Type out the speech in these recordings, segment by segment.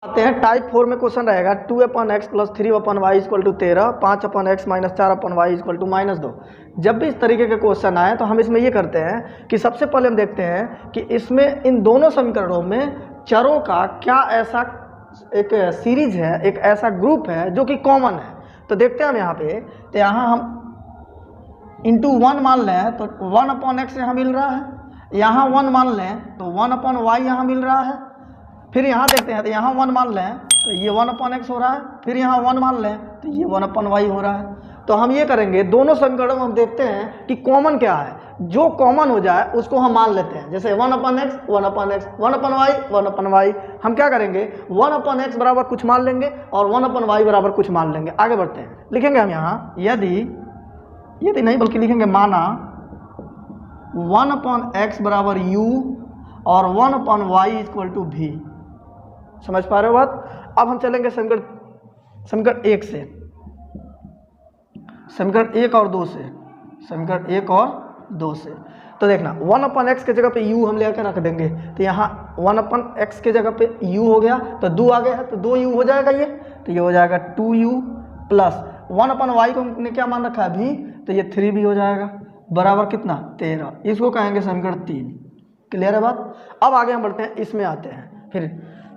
आते हैं टाइप 4 में क्वेश्चन रहेगा 2/x + 3/y = 13, 5/x - 4/y = -2। जब भी इस तरीके के क्वेश्चन आए तो हम इसमें ये करते हैं कि सबसे पहले हम देखते हैं कि इसमें इन दोनों समीकरणों में चरों का क्या ऐसा एक सीरीज है, एक ऐसा ग्रुप है जो कि कॉमन है। तो देखते हैं हम यहाँ पे, तो यहाँ हम इंटू 1 मान लें तो 1/x यहाँ मिल रहा है, यहाँ 1 मान लें तो 1/y यहाँ मिल रहा है। फिर यहाँ देखते हैं तो यहाँ 1 मान लें तो ये 1/x हो रहा है, फिर यहाँ 1 मान लें तो ये 1/y हो रहा है। तो हम ये करेंगे, दोनों समीकरणों में हम देखते हैं कि कॉमन क्या है, जो कॉमन हो जाए उसको हम मान लेते हैं। जैसे 1/x 1/x 1/y 1/y, हम क्या करेंगे 1/x बराबर कुछ मान लेंगे और 1/y बराबर कुछ मान लेंगे। आगे बढ़ते हैं, लिखेंगे हम यहाँ यदि नहीं बल्कि लिखेंगे माना 1/x बराबर u और 1/y = v। समझ पा रहे हो बात। अब हम चलेंगे समीकरण 1 से, समीकरण 1 और 2 से, समीकरण 1 और 2 से। तो देखना 1/x के जगह पे u हम लेकर रख देंगे, तो यहाँ 1/x के जगह पे u हो गया तो 2 आ गया है, तो 2u हो जाएगा ये, तो ये हो जाएगा 2u प्लस 1/y को हमने क्या मान रखा है भी, तो ये 3 हो जाएगा बराबर कितना 13। इसको कहेंगे समीकरण 3। क्लियर है बात। अब आगे हम बढ़ते हैं, इसमें आते हैं फिर,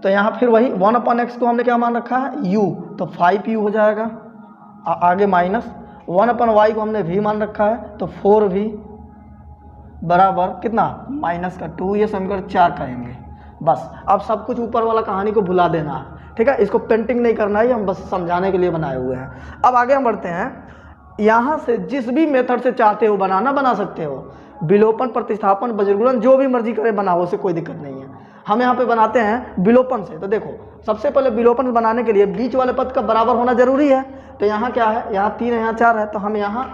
तो यहाँ फिर वही 1/x को हमने क्या मान रखा है u, तो 5u हो जाएगा। आगे माइनस 1/y को हमने v मान रखा है तो 4v बराबर कितना -2। ये समीकरण 4 कहेंगे। बस अब सब कुछ ऊपर वाला कहानी को भुला देना है, ठीक है, इसको पेंटिंग नहीं करना है, हम बस समझाने के लिए बनाए हुए हैं। अब आगे हम बढ़ते हैं, यहाँ से जिस भी मेथड से चाहते हो बनाना बना सकते हो, विलोपन, प्रतिस्थापन, बज्रगुणन, जो भी मर्जी करे बनाओ, उससे कोई दिक्कत नहीं है। हम यहाँ पे बनाते हैं विलोपन से। तो देखो सबसे पहले विलोपन बनाने के लिए बीच वाले पद का बराबर होना जरूरी है। तो यहाँ क्या है, यहाँ 3 है, यहाँ 4 है, तो हम यहाँ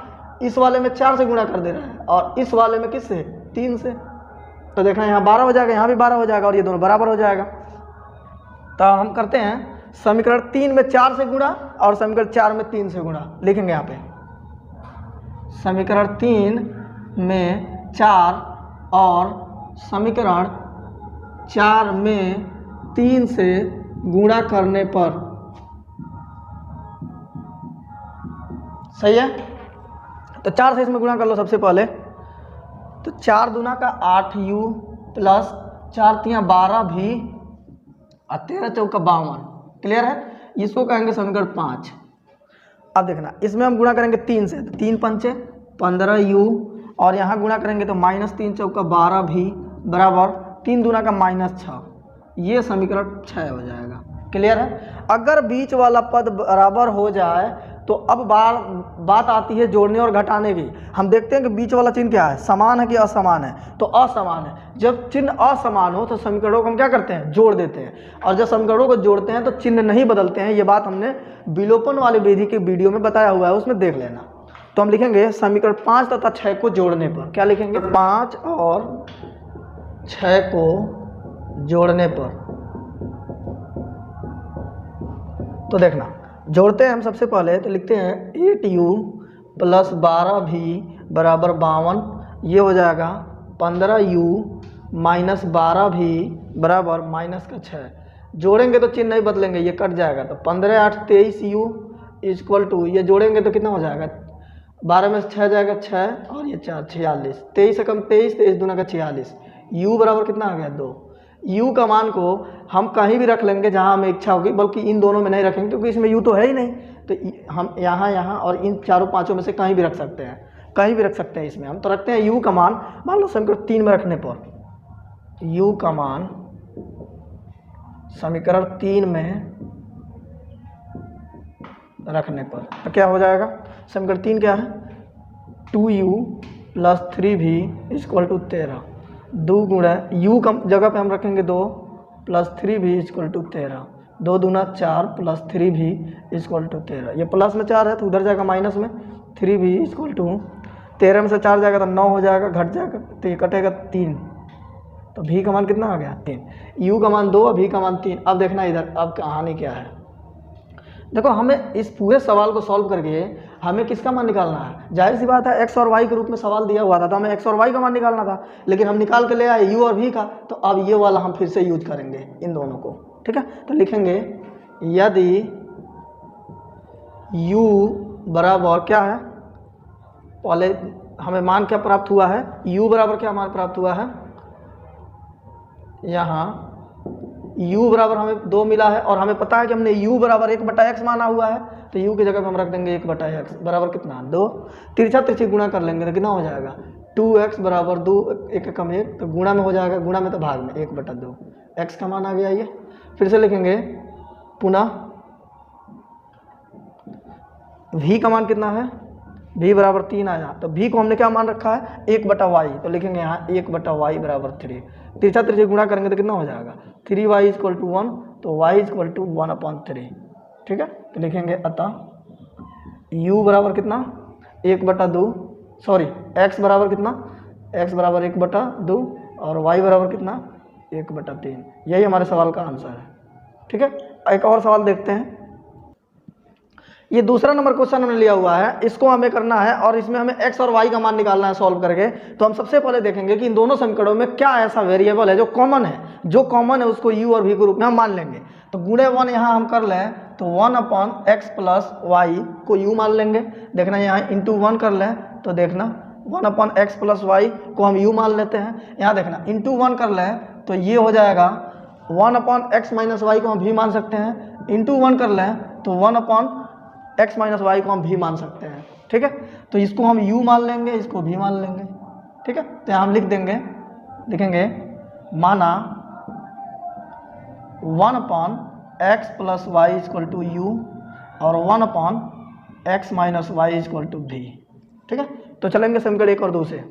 इस वाले में 4 से गुणा कर दे रहे हैं और इस वाले में किससे 3 से। तो देखना यहाँ 12 हो जाएगा, यहाँ भी 12 हो जाएगा और ये दोनों बराबर हो जाएगा। तो हम करते हैं समीकरण 3 में 4 से गुणा और समीकरण 4 में 3 से गुणा। लिखेंगे यहाँ पे समीकरण 3 में 4 और समीकरण 4 में 3 से गुणा करने पर, सही है। तो 4 से इसमें गुणा कर लो सबसे पहले, तो 4 दूना का 8u प्लस 4 तियाँ 12 भी और 13 चौका 52। क्लियर है। इसको कहेंगे समीकरण 5। अब देखना इसमें हम गुणा करेंगे 3 से, तो 3 पंचे 15u और यहाँ गुणा करेंगे तो -3 चौका 12 भी बराबर 3 दूना का -6। ये समीकरण 6 हो जाएगा। क्लियर है। अगर बीच वाला पद बराबर हो जाए तो अब बात आती है जोड़ने और घटाने की। हम देखते हैं कि बीच वाला चिन्ह क्या है, समान है कि असमान है, तो असमान है। जब चिन्ह असमान हो तो समीकरणों को हम क्या करते हैं, जोड़ देते हैं, और जब समीकरणों को जोड़ते हैं तो चिन्ह नहीं बदलते हैं। ये बात हमने विलोपन वाली विधि के वीडियो में बताया हुआ है, उसमें देख लेना। तो हम लिखेंगे समीकरण 5 तथा 6 को जोड़ने पर, क्या लिखेंगे 5 और 6 को जोड़ने पर। तो देखना जोड़ते हैं हम सबसे पहले, तो लिखते हैं 8u प्लस 12v बराबर 52। ये हो जाएगा 15u माइनस 12v बराबर -6। जोड़ेंगे तो चिन्ह नहीं बदलेंगे, ये कट जाएगा। तो 15 8 23u इक्वल टू, ये जोड़ेंगे तो कितना हो जाएगा, 12 में से 6 जाएगा 6 और ये 4 46। 23 से कम 23, 23 दूना का 46। u बराबर कितना आ गया 2। u का मान को हम कहीं भी रख लेंगे जहां हमें इच्छा होगी, बल्कि इन दोनों में नहीं रखेंगे क्योंकि इसमें u तो है ही नहीं। तो हम यहाँ और इन चारों पांचों में से कहीं भी रख सकते हैं, कहीं भी रख सकते हैं इसमें। हम तो रखते हैं u का मान, मान लो समीकरण 3 में रखने पर u का मान समीकरण 3 में रखने पर तो क्या हो जाएगा, समीकरण 3 क्या है 2u plus 3v equal to 13। 2 गुणा u का जगह पे हम रखेंगे 2 प्लस 3v इक्वल टू 13। 2 दूना 4 प्लस 3v इक्वल टू 13। ये प्लस में 4 है तो उधर जाएगा माइनस में, 3v इक्वल टू 13 में से 4 जाएगा तो 9 हो जाएगा, घट जाएगा तो ये कटेगा 3। तो v का मान कितना आ गया 3। u का मान 2, v का मान 3। अब देखना इधर अब कहानी क्या है। देखो हमें इस पूरे सवाल को सॉल्व करके हमें किसका मान निकालना है। जाहिर सी बात है x और y के रूप में सवाल दिया हुआ था तो हमें x और y का मान निकालना था, लेकिन हम निकाल के ले आए u और v का। तो अब ये वाला हम फिर से यूज करेंगे इन दोनों को। ठीक है। तो लिखेंगे यदि u बराबर क्या है, पहले हमें मान क्या प्राप्त हुआ है, u बराबर क्या मान प्राप्त हुआ है, यहाँ u बराबर हमें 2 मिला है और हमें पता है कि हमने u बराबर 1/x माना हुआ है, तो u की जगह पे हम रख देंगे 1/x बराबर कितना 2, तिरछा तिरछी गुणा कर लेंगे तो कितना हो जाएगा 2x बराबर 2, 1 कम 1 तो गुणा में हो जाएगा, गुणा में तो भाग में 1/2, x का मान आ गया। ये फिर से लिखेंगे पुनः v का मान कितना है, v बराबर 3 आया, तो v को हमने क्या मान रखा है 1/y, तो लिखेंगे यहाँ 1/y बराबर 3, तिरछा तिरछी गुणा करेंगे तो कितना हो जाएगा 3y = 1, तो y = 1/3, ठीक है। तो लिखेंगे अतः u बराबर कितना 1/2, सॉरी x बराबर कितना, x बराबर 1/2 और y बराबर कितना 1/3, यही हमारे सवाल का आंसर है, ठीक है। एक और सवाल देखते हैं, ये दूसरा नंबर क्वेश्चन हमने लिया हुआ है, इसको हमें करना है और इसमें हमें x और y का मान निकालना है सॉल्व करके। तो हम सबसे पहले देखेंगे कि इन दोनों समीकरणों में क्या ऐसा वेरिएबल है जो कॉमन है, उसको u और v के रूप में हम मान लेंगे। तो गुणे 1 यहाँ हम कर लें तो 1/x + y को u मान लेंगे, देखना यहाँ इंटू 1 कर लें तो देखना 1/x + y को हम u मान लेते हैं, यहाँ देखना इंटू 1 कर लें तो ये हो जाएगा 1/x - y को हम v मान सकते हैं, इंटू 1 कर लें तो 1/x - y को हम v मान सकते हैं, ठीक है। तो इसको हम u मान लेंगे, इसको v मान लेंगे, ठीक है। तो यहाँ हम लिख देंगे, लिखेंगे माना 1/x + y = u और 1/x - y = v, ठीक है। तो चलेंगे समीकरण 1 और 2 से,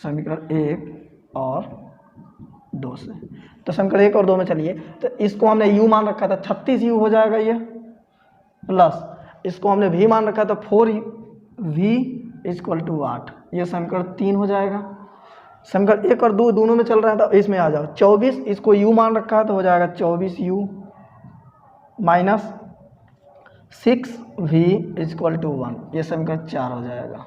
समीकरण 1 और 2 से। तो समीकरण 1 और 2 में चलिए, तो इसको हमने u मान रखा था 36u हो जाएगा ये, प्लस इसको हमने v मान रखा था 4v = 8, ये समीकरण 3 हो जाएगा। समीकरण 1 और 2 दोनों में चल रहा था, इसमें आ जाओ 24, इसको u मान रखा है तो हो जाएगा 24u माइनस 6v = 1, ये समीकरण 4 हो जाएगा।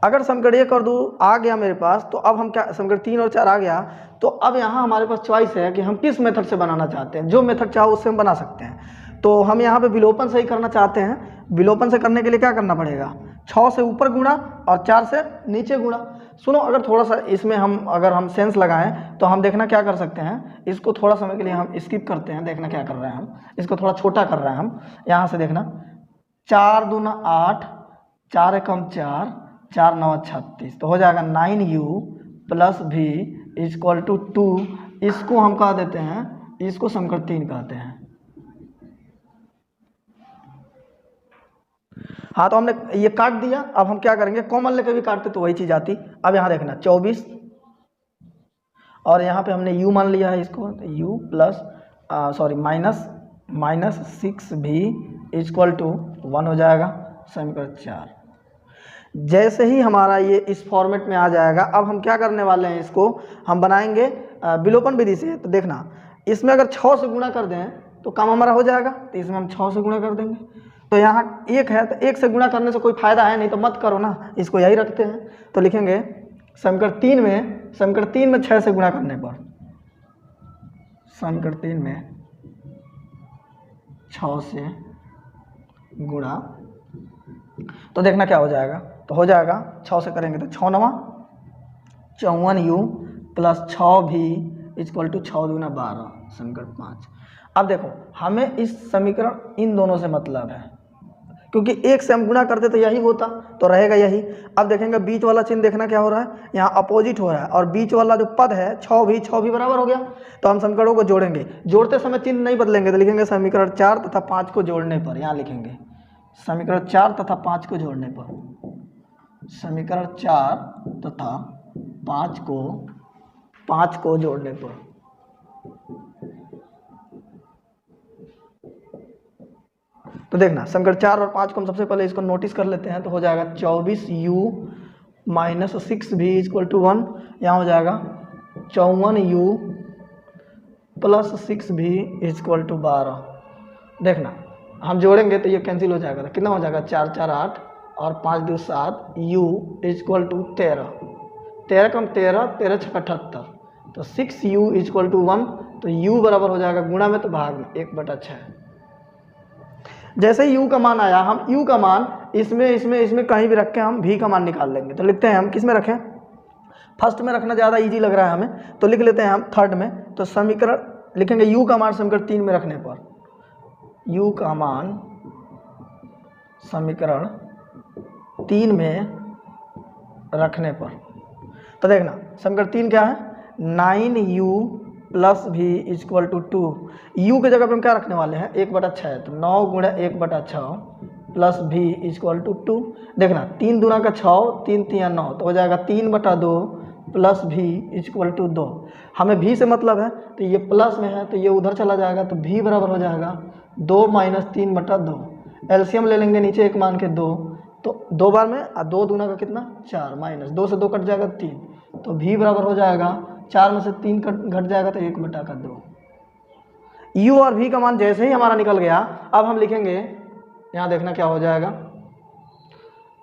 अगर समीकरण 1 और 2 आ गया मेरे पास, तो अब हम क्या, समीकरण 3 और 4 आ गया, तो अब यहाँ हमारे पास चॉइस है कि हम किस मेथड से बनाना चाहते हैं, जो मेथड चाहो उससे हम बना सकते हैं। तो हम यहाँ पे विलोपन से ही करना चाहते हैं, विलोपन से करने के लिए क्या करना पड़ेगा, 6 से ऊपर गुणा और 4 से नीचे गुणा। सुनो, अगर थोड़ा सा इसमें अगर हम सेंस लगाएं तो हम देखना क्या कर सकते हैं, इसको थोड़ा समय के लिए हम स्किप करते हैं, देखना क्या कर रहे हैं हम, इसको थोड़ा छोटा कर रहे हैं हम, यहाँ से देखना 4 दूना 8, 4 एकम 4, 4 9 36, तो हो जाएगा 9u + v = 2, इसको हम कह देते हैं, इसको समीकरण 3 कहते हैं। हाँ, तो हमने ये काट दिया, अब हम क्या करेंगे, कॉमन लेकर भी काटते तो वही चीज़ आती। अब यहाँ देखना 24 और यहाँ पे हमने u मान लिया है इसको, तो u प्लस माइनस 6v = 1 हो जाएगा, समीकरण 4। जैसे ही हमारा ये इस फॉर्मेट में आ जाएगा, अब हम क्या करने वाले हैं, इसको हम बनाएंगे विलोपन विधि से। तो देखना, इसमें अगर 6 से गुणा कर दें तो काम हमारा हो जाएगा, तो इसमें हम 6 से गुणा कर देंगे। तो यहाँ 1 है, तो 1 से गुणा करने से कोई फायदा है नहीं, तो मत करो ना, इसको यही रखते हैं। तो लिखेंगे समीकरण 3 में 6 से गुणा करने पर, समीकरण 3 में 6 से गुणा, तो देखना क्या हो जाएगा, तो हो जाएगा 6 से करेंगे तो 6 9 54u प्लस 6v = 6 दूना 12, समीकरण 5। अब देखो, हमें इस समीकरण इन दोनों से मतलब है, क्योंकि 1 से हम गुणा करते तो यही होता, तो रहेगा यही। अब देखेंगे बीच वाला चिन्ह, देखना क्या हो रहा है, यहाँ अपोजिट हो रहा है, और बीच वाला जो पद है 6v बराबर हो गया। तो हम समीकरणों को जोड़ेंगे, जोड़ते समय चिन्ह नहीं बदलेंगे, तो लिखेंगे समीकरण 4 तथा 5 को जोड़ने पर, यहाँ लिखेंगे समीकरण 4 तथा 5 को जोड़ने पर, समीकरण 4 तथा 5 को जोड़ने पर। तो देखना समीकरण 4 और 5 को हम सबसे पहले इसको नोटिस कर लेते हैं, तो हो जाएगा 24u माइनस 6v = 1, यहाँ हो जाएगा 54u प्लस 6v = 12। देखना हम जोड़ेंगे तो ये कैंसिल हो जाएगा, तो कितना हो जाएगा 4 4 8 और 5 2 7, u = 13, 13 कम 13, 13 6 78, तो 6u इक्वल टू 1, तो u बराबर हो जाएगा गुणा में तो भाग में 1/6। जैसे ही u का मान आया, हम u का मान इसमें कहीं भी रख के हम v का मान निकाल लेंगे। तो लिखते हैं हम किस में रखें, फर्स्ट में रखना ज़्यादा इजी लग रहा है हमें, तो लिख लेते हैं हम थर्ड में। तो समीकरण लिखेंगे u का मान समीकरण 3 में रखने पर, u का मान समीकरण 3 में रखने पर, तो देखना समीकरण 3 क्या है, 9u प्लस भी इक्वल टू 2। u की जगह पर हम क्या रखने वाले हैं, 1/6 है, तो 9 गुणा 1/6 प्लस भी इक्वल टू 2। देखना 3 दूना का 6, 3 3 9, तो हो जाएगा 3/2 प्लस भी इक्वल टू 2। हमें भी से मतलब है, तो ये प्लस में है तो ये उधर चला जाएगा, तो भी बराबर हो जाएगा 2 - 3/2। एलसीएम ले लेंगे नीचे एक मान के 2, तो 2 बार में 2 दूना का कितना 4, माइनस 2 से 2 कट जाएगा 3, तो भी बराबर हो जाएगा 4 में से 3 घट जाएगा तो 1/2। u और v का मान जैसे ही हमारा निकल गया, अब हम लिखेंगे यहाँ, देखना क्या हो जाएगा।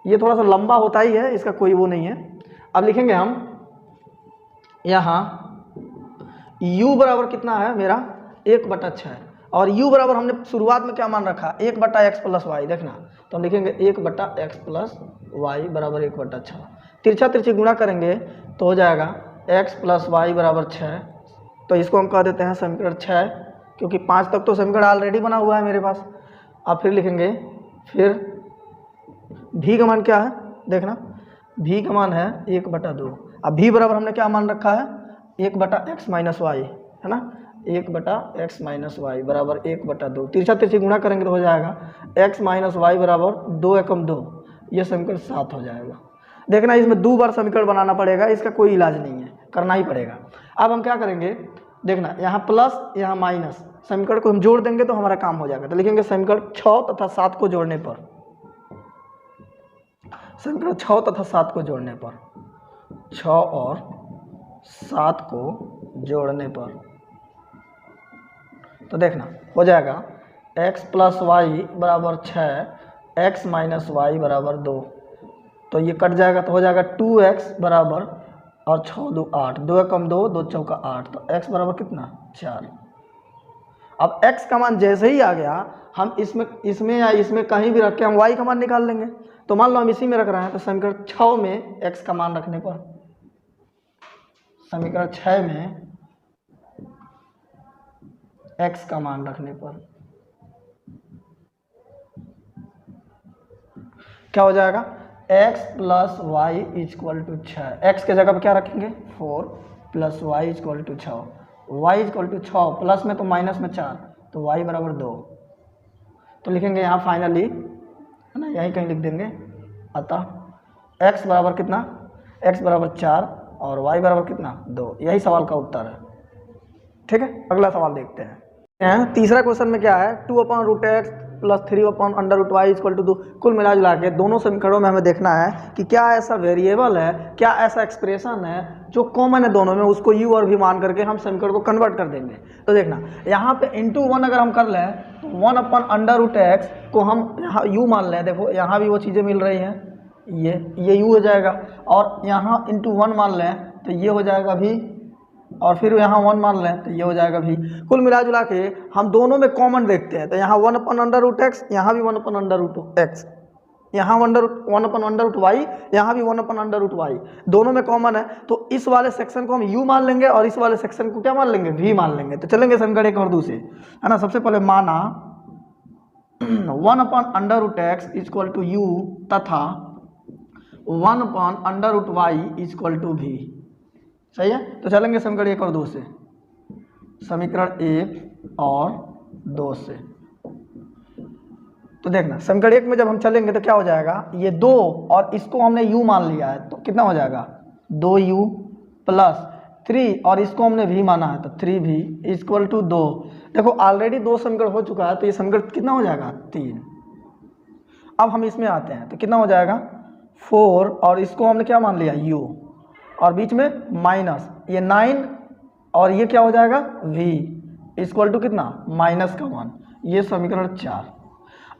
ये थोड़ा सा लंबा होता ही है, इसका कोई वो नहीं है। अब लिखेंगे हम यहाँ u बराबर कितना है मेरा 1/6, और u बराबर हमने शुरुआत में क्या मान रखा 1/x प्लस वाई। देखना तो हम लिखेंगे 1/x प्लस वाई बराबर 1/6। तिरछा तिरछी गुणा करेंगे तो हो जाएगा x प्लस वाई बराबर 6। तो इसको हम कह देते हैं समीकरण 6, क्योंकि 5 तक तो समीकरण ऑलरेडी बना हुआ है मेरे पास। अब फिर लिखेंगे, फिर v का मान क्या है, देखना v का मान है 1/2। अब v बराबर हमने क्या मान रखा है 1/x माइनस वाई, है ना, 1/x माइनस वाई बराबर 1/2। तिरछा तिरछी गुणा करेंगे तो हो जाएगा x माइनस वाई बराबर 2 एकम 2, ये समीकरण 7 हो जाएगा। देखना इसमें 2 बार समीकरण बनाना पड़ेगा, इसका कोई इलाज नहीं है, करना ही पड़ेगा। अब हम क्या करेंगे, देखना यहाँ प्लस यहाँ माइनस, समीकरण को हम जोड़ देंगे तो हमारा काम हो जाएगा। तो लिखेंगे समीकरण 6 तथा 7 को जोड़ने पर, समीकरण 6 तथा 7 को जोड़ने पर, 6 और 7 को जोड़ने पर, तो देखना हो जाएगा x प्लस वाई बराबर 6, x माइनस वाई बराबर 2, तो ये कट जाएगा तो हो जाएगा 2x बराबर, और 6 2 8, 2 एकम 2, 2 चौका 8, तो x बराबर कितना 4। अब x का मान जैसे ही आ गया, हम इसमें या इसमें कहीं भी रख के हम y का मान निकाल लेंगे। तो मान लो हम इसी में रख रहे हैं, तो समीकरण 6 में x का मान रखने पर, समीकरण 6 में x का मान रखने पर क्या हो जाएगा, x plus y equal to 6। x के जगह पर क्या रखेंगे 4 plus y equal to 6, y equal to 6, plus में तो माइनस में 4, तो y बराबर 2। तो लिखेंगे यहाँ फाइनली, है ना, यहीं कहीं लिख देंगे। अतः x बराबर कितना, x बराबर 4 और y बराबर कितना 2। यही सवाल का उत्तर है। ठीक है, अगला सवाल देखते हैं। तीसरा क्वेश्चन में क्या है, 2/√x plus 3/√y equal to 2। कुल मिला जुला के दोनों समीकरणों में हमें देखना है कि क्या ऐसा वेरिएबल है, क्या ऐसा एक्सप्रेशन है जो कॉमन है दोनों में, उसको u और v मान करके हम समीकरण को कन्वर्ट कर देंगे। तो देखना यहाँ पे इंटू 1 अगर हम कर लें तो 1/√x को हम यहाँ u मान लें। देखो यहाँ भी वो चीज़ें मिल रही हैं, ये u हो जाएगा, और यहाँ इंटू 1 मान लें तो ये हो जाएगा v, और फिर यहाँ 1 मान लें तो ये हो जाएगा भी। कुल मिला जुला के हम दोनों में कॉमन देखते हैं, तो यहाँ 1/√x, यहाँ भी 1/√x, यहाँ 1/√y, यहाँ भी 1/√y, दोनों में कॉमन है। तो इस वाले सेक्शन को हम u मान लेंगे और इस वाले सेक्शन को क्या मान लेंगे v मान लेंगे। तो चलेंगे समीकरण 1 और 2 से, है ना। सबसे पहले माना 1/√x इक्वल टू u तथा 1/√y इक्वल टू v। सही है, तो चलेंगे समीकरण 1 और 2 से, समीकरण 1 और 2 से। तो देखना समीकरण 1 में जब हम चलेंगे तो क्या हो जाएगा, ये 2 और इसको हमने u मान लिया है, तो कितना हो जाएगा 2u प्लस 3 और इसको हमने v माना है, तो 3v इक्वल टू 2। देखो ऑलरेडी 2 समीकरण हो चुका है, तो ये समीकरण कितना हो जाएगा 3। अब हम इसमें आते हैं तो कितना हो जाएगा 4, और इसको हमने क्या मान लिया u, और बीच में माइनस ये 9, और ये क्या हो जाएगा v इक्वल टू कितना माइनस का 1, ये समीकरण 4।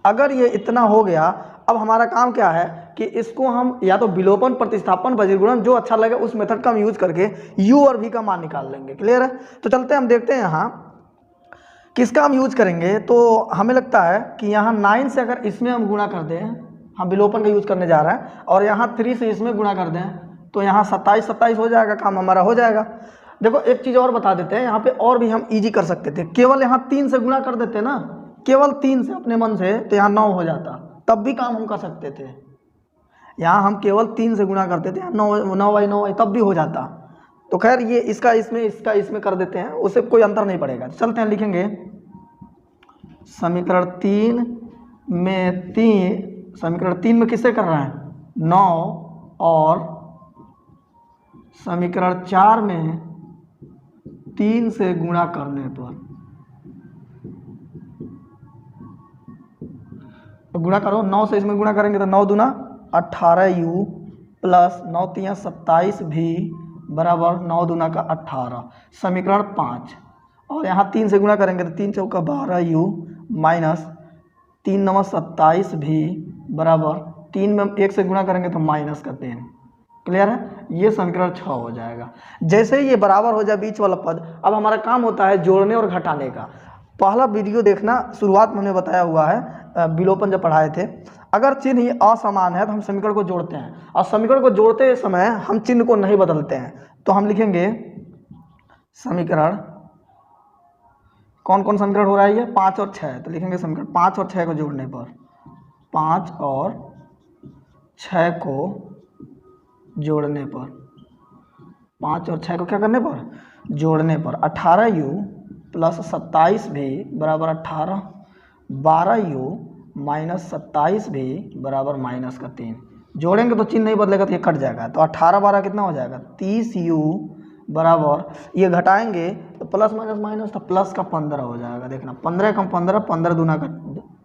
अगर ये इतना हो गया, अब हमारा काम क्या है कि इसको हम या तो विलोपन, प्रतिस्थापन, बजीरगुणन, जो अच्छा लगे उस मेथड का हम यूज करके u और v का मान निकाल लेंगे। क्लियर है? तो चलते हैं, हम देखते हैं यहाँ किसका हम यूज करेंगे। तो हमें लगता है कि यहाँ 9 से अगर इसमें हम गुणा कर दें, हम विलोपन का यूज करने जा रहे हैं, और यहाँ 3 से इसमें गुणा कर दें तो यहाँ 27 हो जाएगा, काम हमारा हो जाएगा। देखो एक चीज़ और बता देते हैं, यहाँ पे और भी हम इजी कर सकते थे, केवल यहाँ 3 से गुणा कर देते ना, केवल 3 से अपने मन से, तो यहाँ 9 हो जाता, तब भी काम हम कर सकते थे। यहाँ हम केवल 3 से गुणा करते थे, 9 तब भी हो जाता। तो खैर ये इसका इसमें कर देते हैं, उससे कोई अंतर नहीं पड़ेगा। चलते हैं, लिखेंगे समीकरण 3 में किससे कर रहे हैं? 9, और समीकरण 4 में 3 से गुणा करने पर, तो गुणा करो, 9 से इसमें गुणा करेंगे तो 9 दूना 18u प्लस 9 तिया 27 भी बराबर 9 दूना का 18, समीकरण 5। और यहाँ 3 से गुणा करेंगे तो 3 चौका 12u माइनस 3 9 27 भी बराबर 3 में 1 से गुणा करेंगे तो माइनस का 3। क्लियर है? ये समीकरण 6 हो जाएगा। जैसे ही ये बराबर हो जाए बीच वाला पद, अब हमारा काम होता है जोड़ने और घटाने का। पहला वीडियो देखना, शुरुआत में हमने बताया हुआ है, विलोपन जब पढ़ाए थे। अगर चिन्ह ही असमान है तो हम समीकरण को जोड़ते हैं, और समीकरण को जोड़ते समय हम चिन्ह को नहीं बदलते हैं। तो हम लिखेंगे समीकरण, कौन कौन समीकरण हो रहा है ये? 5 और 6। तो लिखेंगे समीकरण 5 और 6 को जोड़ने पर, 5 और 6 को जोड़ने पर, 5 और 6 को क्या करने पर? जोड़ने पर 18u प्लस 27 भी बराबर 18, 12u माइनस 27 भी बराबर माइनस का 3। जोड़ेंगे तो चिन्ह नहीं बदलेगा, तो ये कट जाएगा। तो 18 12 कितना हो जाएगा? 30u बराबर, ये घटाएंगे तो प्लस माइनस माइनस, तो प्लस का 15 हो जाएगा। देखना 15 कम 15, 15 दूना का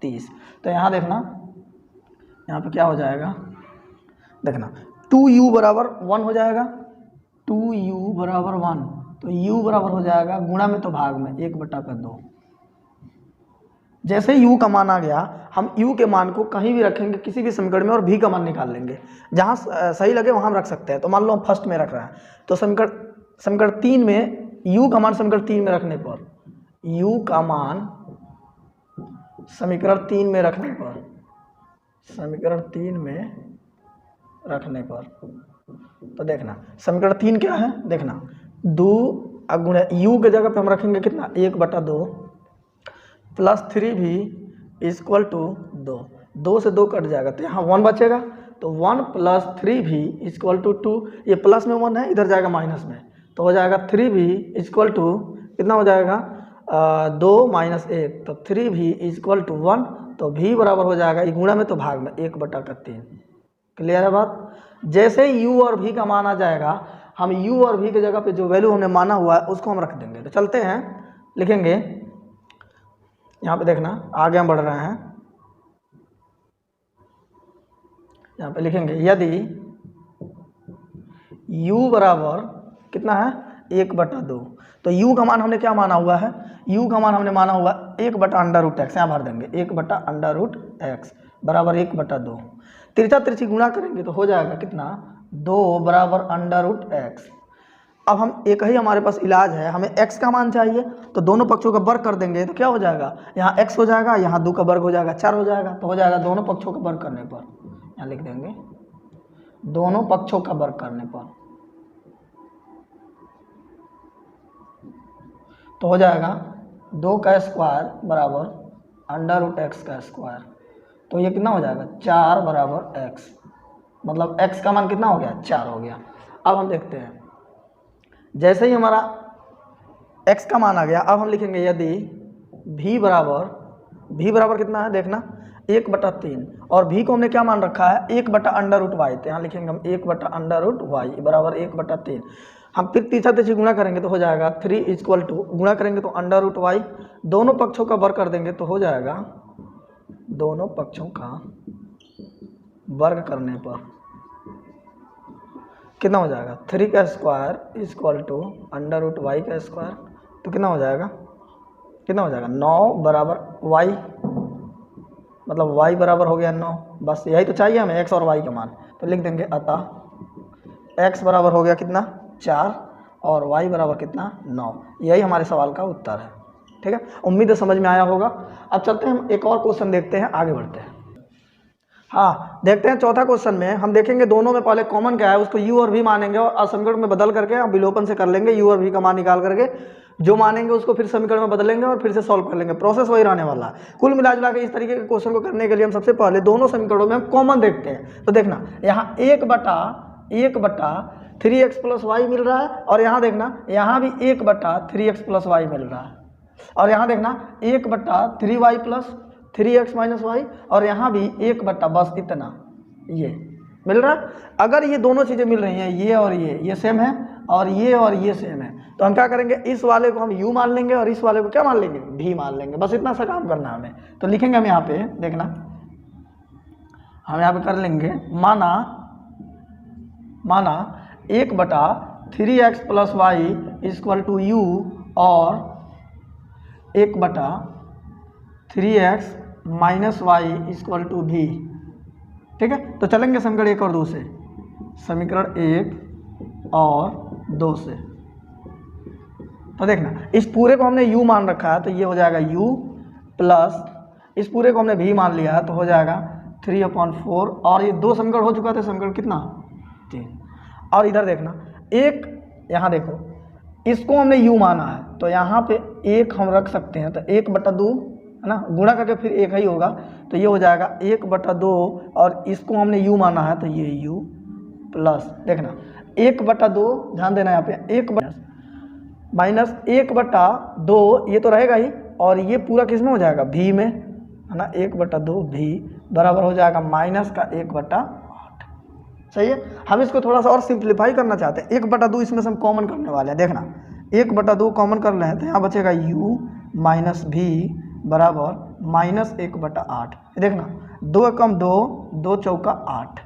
30। तो यहाँ देखना, यहाँ पे क्या हो जाएगा? देखना 2u बराबर 1 हो जाएगा, 2u बराबर 1। तो u बराबर हो जाएगा, गुणा में तो भाग में, 1/2। जैसे ही u का मान आ गया, हम u के मान को कहीं भी रखेंगे किसी भी समीकरण में, और v का मान निकाल लेंगे। जहाँ सही लगे वहाँ हम रख सकते हैं। तो मान लो हम फर्स्ट में रख रहे हैं, तो समीकरण 3 में u का मान समीकरण 3 में रखने पर, u का मान समीकरण 3 में रखने पर, समीकरण 3 में रखने पर, तो देखना समीकरण 3 क्या है? देखना 2 गुणा u के जगह पे हम रखेंगे कितना? 1/2 प्लस 3 भी इक्वल टू 2, 2 से 2 कट जाएगा तो यहाँ 1 बचेगा। तो 1 प्लस 3 भी इक्वल टू 2, ये प्लस में 1 है, इधर जाएगा माइनस में, तो हो जाएगा 3 भी इक्वल टू कितना हो जाएगा? 2 माइनस 1, तो 3 भी इक्वल टू 1। तो v बराबर हो जाएगा, ये गुणा में तो भाग में, 1/3। क्लियर है बात? जैसे ही u और v का मान आ जाएगा, हम u और v के जगह पे जो वैल्यू हमने माना हुआ है उसको हम रख देंगे। तो चलते हैं, लिखेंगे यहाँ पे, देखना आगे हम बढ़ रहे हैं, यहाँ पे लिखेंगे यदि u बराबर कितना है? 1/2। तो u का मान हमने क्या माना हुआ है? u का मान हमने माना हुआ 1/√x, यहाँ भर देंगे 1/√x बराबर 1/2। तिरछा तिरछी गुणा करेंगे तो हो जाएगा कितना? 2 बराबर √x। अब हम एक ही हमारे पास इलाज है, हमें x का मान चाहिए, तो दोनों पक्षों का वर्ग कर देंगे तो क्या हो जाएगा? यहाँ x हो जाएगा, यहाँ 2 का वर्ग हो जाएगा, 4 हो जाएगा। तो हो जाएगा दोनों पक्षों का वर्ग करने पर, यहाँ लिख देंगे दोनों पक्षों का वर्ग करने पर, तो हो जाएगा 2 का स्क्वायर बराबर √x का स्क्वायर। तो ये कितना हो जाएगा? 4 बराबर x, मतलब x का मान कितना हो गया? 4 हो गया। अब हम देखते हैं, जैसे ही हमारा x का मान आ गया, अब हम लिखेंगे यदि v बराबर कितना है? देखना 1/3, और v को हमने क्या मान रखा है? 1/√y। तो यहाँ लिखेंगे हम 1/√y बराबर 1/3। हम फिर तीसरा तिरछी गुणा करेंगे तो हो जाएगा 3 इक्वल टू, गुणा करेंगे तो √y, दोनों पक्षों का वर्ग कर देंगे तो हो जाएगा, दोनों पक्षों का वर्ग करने पर कितना हो जाएगा? 3 का स्क्वायर इक्वल टू √y का स्क्वायर। तो कितना हो जाएगा? 9 बराबर y मतलब y बराबर हो गया 9। बस यही तो चाहिए हमें, x और y का मान। तो लिख देंगे अतः x बराबर हो गया कितना 4 और y बराबर कितना 9। यही हमारे सवाल का उत्तर है। ठीक है, उम्मीद है समझ में आया होगा। अब चलते हैं हम एक और क्वेश्चन देखते हैं, आगे बढ़ते हैं। हाँ, देखते हैं चौथा क्वेश्चन में हम देखेंगे दोनों में पहले कॉमन क्या है उसको u और v मानेंगे और असमीकरण में बदल करके हम विलोपन से कर लेंगे, u और v का मान निकाल करके जो मानेंगे उसको फिर समीकरण में बदलेंगे और फिर से सॉल्व कर लेंगे। प्रोसेस वही रहने वाला है। कुल मिला जुला के इस तरीके के क्वेश्चन को करने के लिए हम सबसे पहले दोनों समीकरणों में हम कॉमन देखते हैं। तो देखना यहाँ 1/3x प्लस वाई मिल रहा है और यहाँ देखना यहाँ भी 1/3x प्लस वाई मिल रहा है और यहाँ देखना 1/3y plus 3x minus Y और यहाँ भी 1 बस इतना ये मिल रहा है। अगर ये दोनों चीज़ें मिल रही हैं, ये और ये सेम है और ये सेम है, तो हम क्या करेंगे, इस वाले को हम u मान लेंगे और इस वाले को क्या मान लेंगे, v मान लेंगे। बस इतना सा काम करना है हमें। तो लिखेंगे हम यहाँ पे, देखना हम यहाँ पे कर लेंगे माना 1/3x plus y equal to u और 1/3x minus y equal to v। ठीक है, तो चलेंगे समीकरण 1 और 2 से, समीकरण 1 और 2 से। तो देखना इस पूरे को हमने u मान रखा है तो ये हो जाएगा u प्लस इस पूरे को हमने v मान लिया है तो हो जाएगा 3/4 और ये 2 समीकरण हो चुका था, समीकरण कितना 3। और इधर देखना एक, यहाँ देखो इसको हमने u माना है तो यहाँ पे 1 हम रख सकते हैं, तो 1/2 है ना, गुणा करके फिर 1 ही होगा तो ये हो जाएगा 1/2 और इसको हमने u माना है तो ये u प्लस देखना 1/2, ध्यान देना यहाँ पे 1 माइनस 1/2 ये तो रहेगा ही और ये पूरा किस में हो जाएगा v में, है ना, 1/2 v बराबर हो जाएगा माइनस का 1/8। सही है, हम इसको थोड़ा सा और सिंप्लीफाई करना चाहते हैं। 1/2 इसमें से हम कॉमन करने वाले हैं। देखना 1/2 कॉमन कर लें तो यहाँ बचेगा u माइनस v बराबर माइनस 1/8। देखना 2 एकम 2, 2 चौका 8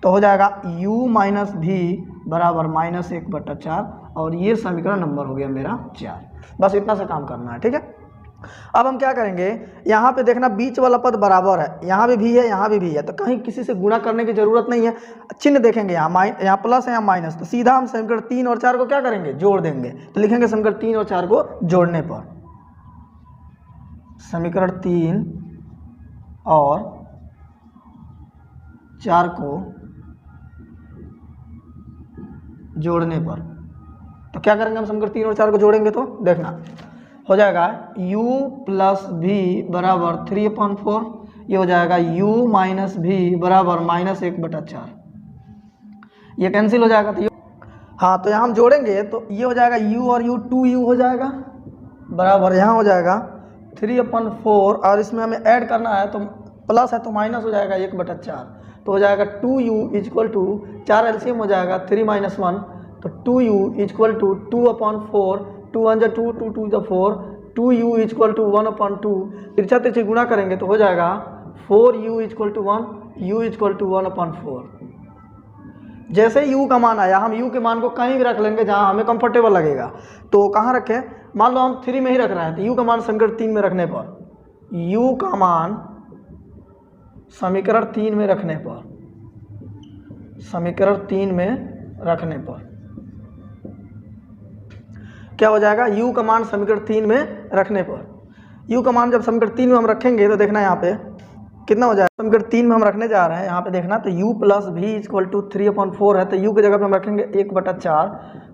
तो हो जाएगा u माइनस v बराबर माइनस 1/4 और ये समीकरण नंबर हो गया मेरा 4। बस इतना सा काम करना है। ठीक है, अब हम क्या करेंगे, यहाँ पे देखना बीच वाला पद बराबर है, यहाँ भी v है यहाँ भी v है, तो कहीं किसी से गुणा करने की जरूरत नहीं है। चिन्ह देखेंगे यहाँ प्लस है यहाँ माइनस, तो सीधा हम समीकरण 3 और 4 को क्या करेंगे, जोड़ देंगे। तो लिखेंगे समीकरण 3 और 4 को जोड़ने पर, समीकरण 3 और 4 को जोड़ने पर, तो क्या करेंगे हम समीकरण 3 और 4 को जोड़ेंगे तो देखना हो जाएगा u प्लस v बराबर 3/4, ये हो जाएगा u माइनस v बराबर माइनस 1/4, ये कैंसिल हो जाएगा। तो हाँ, तो यहाँ हम जोड़ेंगे तो ये हो जाएगा u और u 2u हो जाएगा बराबर यहाँ हो जाएगा 3/4 और इसमें हमें ऐड करना है तो प्लस है तो माइनस हो जाएगा 1/4, तो हो जाएगा 2u इक्वल टू 4 एलसीएम हो जाएगा 3 - 1 तो 2u equal to 2/4, 2 1 2 2 2 4, 2u equal to 1/2, तिरछा तिरछी गुणा करेंगे तो हो जाएगा 4u equal to 1, u equal to 1/4। जैसे u का मान आया हम u के मान को कहीं भी रख लेंगे जहां हमें कंफर्टेबल लगेगा। तो कहाँ रखें, मान लो हम 3 में ही रख रहे हैं तो u का मान समीकरण 3 में रखने पर, u का मान समीकरण 3 में रखने पर, समीकरण 3 में रखने पर क्या हो जाएगा, u का मान समीकरण 3 में रखने पर, u का मान जब समीकरण 3 में हम रखेंगे तो देखना यहाँ पे कितना हो जाएगा, समीकरण 3 में हम रखने जा रहे हैं यहाँ पे देखना, तो u plus v equal to 3/4 है तो u की जगह पे हम रखेंगे 1/4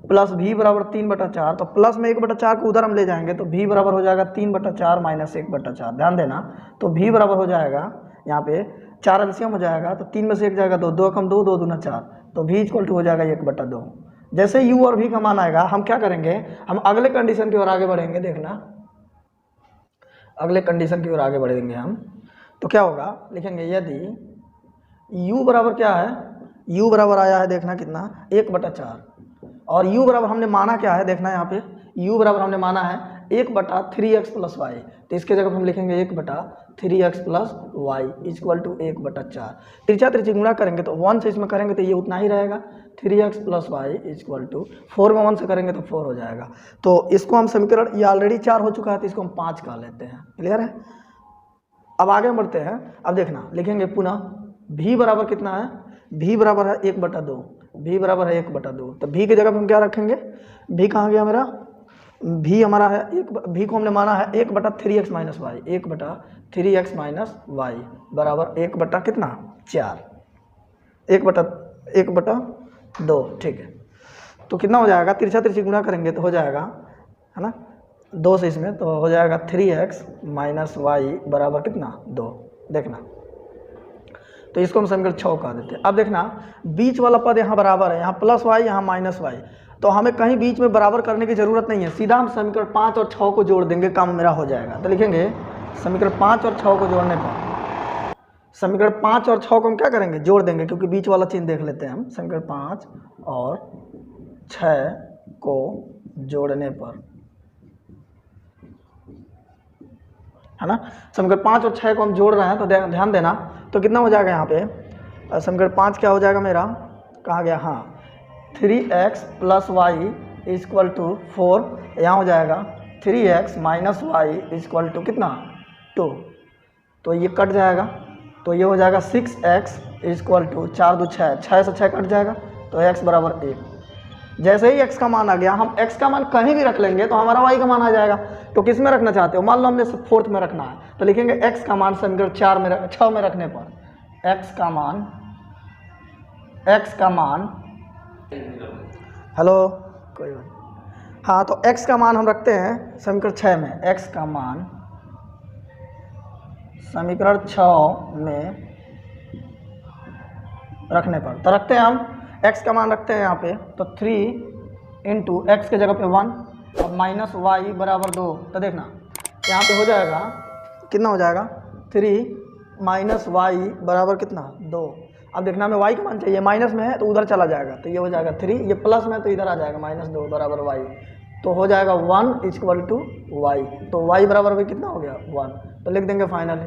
प्लस v बराबर 3/4, तो प्लस में 1/4 को उधर हम ले जाएंगे तो v बराबर हो जाएगा 3/4 माइनस 1/4। ध्यान देना, तो v बराबर हो जाएगा यहाँ पे 4 एलसीएम हो जाएगा तो 3 में से 1 जाएगा 2, 2 कम 2, 2 दूना 4, तो v इक्वल टू हो जाएगा 1/2। जैसे u और v का मान आएगा हम क्या करेंगे, हम अगले कंडीशन की ओर आगे बढ़ेंगे। देखना अगले कंडीशन की ओर आगे बढ़ेंगे हम, तो क्या होगा, लिखेंगे यदि u बराबर क्या है, u बराबर आया है देखना कितना 1/4 और u बराबर हमने माना क्या है, देखना यहाँ पे u बराबर हमने माना है 1/3x प्लस वाई, तो इसके जगह हम लिखेंगे 1/3x plus y equal to 1/4। तिरछा तिरछी गुणा करेंगे तो 1 से इसमें करेंगे तो ये उतना ही रहेगा, 3x plus y equal to 4 में 1 से करेंगे तो 4 हो जाएगा। तो इसको हम समीकरण, ये ऑलरेडी 4 हो चुका है तो इसको हम 5 कह लेते हैं। क्लियर है, अब आगे बढ़ते हैं। अब देखना लिखेंगे पुनः v बराबर कितना है, v बराबर है 1/2, v बराबर है 1/2। तो v की जगह पे हम क्या रखेंगे, v कहाँ गया मेरा, v हमारा है v को हमने माना है 1/3x minus Y, 1/3x minus Y बराबर 1 कितना 4, 1/2। ठीक है, तो कितना हो जाएगा, तिरछा तिरछी गुणा करेंगे तो हो जाएगा, है ना, 2 से इसमें, तो हो जाएगा 3x माइनस वाई बराबर कितना 2। देखना, तो इसको हम समीकरण 6 कह देते हैं। अब देखना बीच वाला पद यहाँ बराबर है, यहाँ प्लस वाई, यहाँ माइनस वाई, तो हमें कहीं बीच में बराबर करने की ज़रूरत नहीं है, सीधा हम समीकरण 5 और 6 को जोड़ देंगे, काम मेरा हो जाएगा। तो लिखेंगे समीकरण 5 और 6 को जोड़ने पर, समीकरण 5 और 6 को हम क्या करेंगे, जोड़ देंगे, क्योंकि बीच वाला चिन्ह देख लेते हैं हम। समीकरण 5 और 6 को जोड़ने पर, है ना, समीकरण 5 और 6 को हम जोड़ रहे हैं, तो ध्यान देना, तो कितना हो जाएगा यहाँ पे, समीकरण 5 क्या हो जाएगा मेरा, कहाँ गया, हाँ 3x plus y equal to 4, यहाँ हो जाएगा 3x minus y equal to कितना 2, तो ये कट जाएगा, तो ये हो जाएगा 6x इक्वल टू 4 2 6, 6 से 6 कट जाएगा, तो x बराबर 1। जैसे ही x का मान आ गया, हम x का मान कहीं भी रख लेंगे तो हमारा y का मान आ जाएगा। तो किस में रखना चाहते हो, मान लो हमने 4th में रखना है, तो लिखेंगे x का मान समीकरण 6 में रखने पर x का मान हेलो कोई बात, हाँ, तो x का मान हम रखते हैं समीकरण 6 में, x का मान समीकरण 6 में रखने पर, तो रखते हैं हम x का मान रखते हैं यहाँ पे, तो 3 इंटू एक्स के जगह पे 1 और माइनस वाई बराबर 2। तो देखना यहाँ पे हो जाएगा, कितना हो जाएगा 3 माइनस वाई बराबर कितना 2। अब देखना हमें y का मान चाहिए, माइनस में है तो उधर चला जाएगा, तो ये हो जाएगा 3, ये प्लस में तो इधर आ जाएगा -2 बराबर y, तो हो जाएगा 1 इक्वल टू वाई, तो y बराबर भी कितना हो गया 1, तो लिख देंगे फाइनली।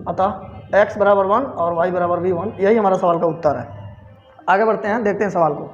अतः x बराबर 1 और y बराबर भी 1, यही हमारा सवाल का उत्तर है। आगे बढ़ते हैं, देखते हैं सवाल को।